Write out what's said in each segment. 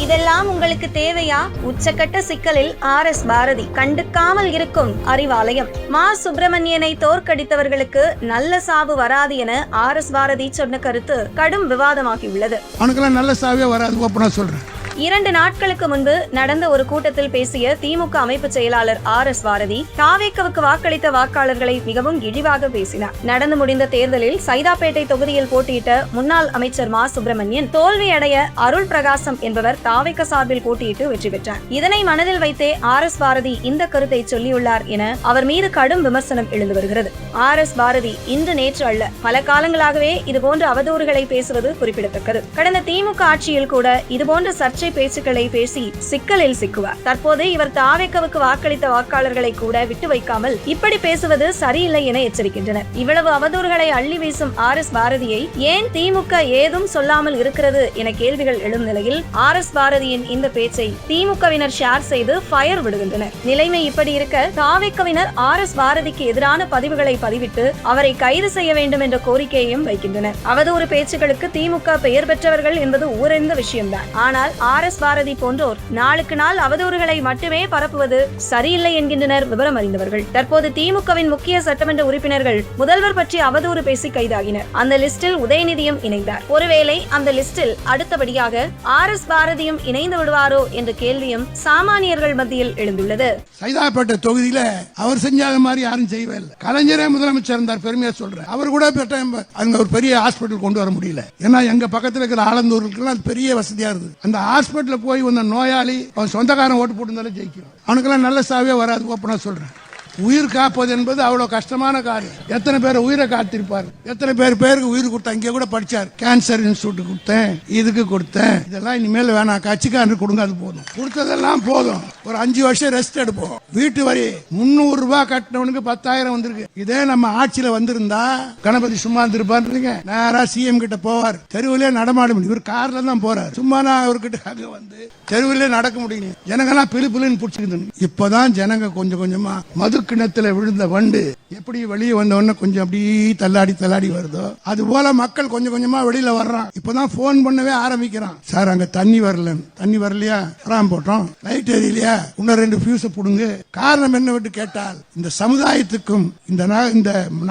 இதெல்லாம் உங்களுக்கு தேவையா? உச்சக்கட்ட சிக்கலில் RS பாரதி கண்டுக்காமல் இருக்கும் அறிவாலயம். மா சுப்பிரமணியனை தோற்கடித்தவர்களுக்கு நல்ல சாவு வராது என RS பாரதி சொன்ன கருத்து கடும் விவாதமாகியுள்ளது. அவனுக்கெல்லாம் நல்ல சாவே வராது, ஓப்பனா சொல்றேன். 2 நாட்களுக்கு முன்பு நடந்த ஒரு கூட்டத்தில் பேசிய திமுக அமைப்பு செயலாளர் RS பாரதி தாவேக்கவுக்கு வாக்களித்த வாக்காளர்களை மிகவும் இழிவாக பேசினார். நடந்து முடிந்த தேர்தலில் சைதாப்பேட்டை தொகுதியில் போட்டியிட்ட முன்னாள் அமைச்சர் மா சுப்பிரமணியன் தோல்வியடைய அருள் பிரகாசம் என்பவர் தாவேக்க சார்பில் போட்டியிட்டு வெற்றி பெற்றார். இதனை மனதில் வைத்தே RS பாரதி இந்த கருத்தை சொல்லியுள்ளார் என அவர் மீது கடும் விமர்சனம் எழுந்து வருகிறது. RS பாரதி இன்று நேற்று அல்ல, பல காலங்களாகவே இதுபோன்ற அவதூறுகளை பேசுவது குறிப்பிடத்தக்கது. கடந்த திமுக ஆட்சியில் கூட இதுபோன்ற சர்ச்சை பேச்சுக்களை பேசி சிக்கலில் சிக்குவார். தற்போது இவர் தாவேக்கவுக்கு வாக்களித்த வாக்காளர்களை கூட விட்டு வைக்காமல் இப்படி பேசுவது சரியில்லை என எச்சரிக்கின்றனர். இவ்வளவு அவதூறுகளை அள்ளி வீசும் RS பாரதியை ஏன் திமுக ஏதும் சொல்லாமல் இருக்கிறது என கேள்விகள் எழும் நிலையில் RS பாரதியின் இந்த பேச்சை திமுகவினர் ஷேர் செய்து ஃபயர் விடுகின்றனர். நிலைமை இப்படி இருக்க தாவேக்கவினர் RS பாரதிக்கு எதிரான பதிவுகளை பதிவிட்டு அவரை கைது செய்ய வேண்டும் என்ற கோரிக்கையையும் வைக்கின்றனர். அவதூறு பேச்சுகளுக்கு திமுக பெயர் பெற்றவர்கள் என்பது ஊரறிந்த விஷயம்தான். ஆனால் RS பாரதி போன்றோர் நாளுக்கு நாள் அவதூறுகளை மட்டுமே பரப்புவது சரியில்லை என்கின்றனர் விவரம் அறிந்தவர்கள். தற்போது திமுகவின் முக்கிய சட்டமன்ற உறுப்பினர்கள் முதல்வர் பற்றி அவதூறு பேசி கைதாகினர். அந்த லிஸ்டில் உதயநிதியும் இணைந்தார். ஒருவேளை அந்த லிஸ்டில் அடுத்தபடியாக RS பாரதியும் இணைந்து விடுவாரோ என்ற கேள்வியும் சாமானியர்கள் மத்தியில் எழுந்துள்ளது. சைதாப்பேட்டை தொகுதியில அவர் செஞ்சாத மாதிரி யாரும் செய்யவே இல்லை. கலைஞரே முதலமைச்சர் இருந்தார், பெருமையா சொல்றேன். அவர் கூட அங்க ஒரு பெரிய ஹாஸ்பிட்டல் கொண்டு வர முடியல. ஏன்னா எங்க பக்கத்தில் இருக்கிற ஆலந்தூருக்கு பெரிய வசதியா இருக்கு. அந்த ஹாஸ்பிட்டல போய் வந்த நோயாளி அவன் சொந்தக்காரன் ஓட்டு போட்டு ஜெயிக்கும். அவனுக்கெல்லாம் நல்ல சாவே வராது, ஓப்பனா சொல்றேன். உயிர் காப்பது என்பது அவ்வளவு கஷ்டமான காரியம். எத்தனை பேர் உயிரை காத்திருப்பார், எத்தனை பேருக்கு உயிர் கொடுத்தா. இங்க கூட படிச்சார், கேன்சர் இன்ஸ்டியூட் கொடுத்தேன், இதுக்கு கொடுத்தேன். இதெல்லாம் இனிமேல் வேணாம், கட்சிக்காரன் கொடுங்க, அது போதும். கொடுத்ததெல்லாம் போதும். ஒரு 5 வருஷம் ரெஸ்ட் எடுப்போம். வீட்டு வரி 300 ரூபாய் கட்டினவனுக்கு 10,000 வந்திருக்கு. இதே நம்ம ஆட்சியில வந்திருந்தா கணபதி சும்மா இருந்திருப்பாரு. நேரா சிஎம் கிட்ட போவார், தெருவிலே நடமாட முடியும். இவர் கார்ல தான் போறாரு. சும்மா நான் அவர்கிட்ட அங்க வந்து தெருவிலே நடக்க முடியும். ஜனங்கெல்லாம் பிலுன்னு பிடிச்சிருக்கு. இப்பதான் ஜனங்க கொஞ்சம் கொஞ்சமா மது கிணத்துல விழுந்த வண்டு எப்படி வெளியே வந்தவொடனே கொஞ்சம் அப்படி தள்ளாடி வருதோ அது போல மக்கள் கொஞ்சம் கொஞ்சமா வெளியில வர்றான். இப்பதான் போன் பண்ணவே ஆரம்பிக்கிறான். சார் அங்க தண்ணி வரலையா, போட்டோம், லைட் எரியலையா, இன்னும் 2 ஃபியூஸ் புடுங்க. காரணம் என்ன விட்டு கேட்டால் இந்த சமுதாயத்துக்கும் இந்த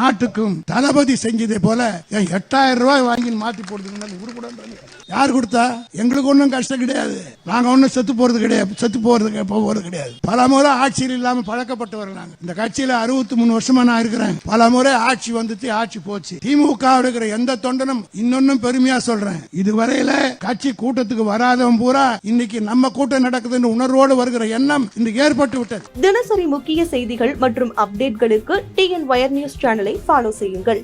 நாட்டுக்கும் தளபதி செஞ்சதே போல 8,000 ரூபாய் வாங்கி மாத்தி போடுறது. யார் கொடுத்தா? எங்களுக்கு ஒன்றும் கஷ்டம் கிடையாது. நாங்க ஒன்னும் செத்து போறது கிடையாது. பல முறை ஆட்சியில் இல்லாம பழக்கப்பட்டவர்கள் நாங்க. இந்த கட்சியில 63 வருஷமா நான் இருக்கிறேன். பல முறை ஆட்சி வந்துச்சு, ஆட்சி போச்சு. திமுக இருக்கிற எந்த தொண்டனும் இன்னொன்னும் பெருமையா சொல்றேன், இதுவரையில கட்சி கூட்டத்துக்கு வராதவன் பூரா இன்னைக்கு நம்ம கூட்டம் நடக்குதுன்னு உணர்வோடு வருகிற எண்ணம் இன்னைக்கு ஏற்பட்டு விட்டது. தினசரி முக்கிய செய்திகள் மற்றும் அப்டேட்களுக்கு TN Wire News சேனலை ஃபாலோ செய்யுங்கள்.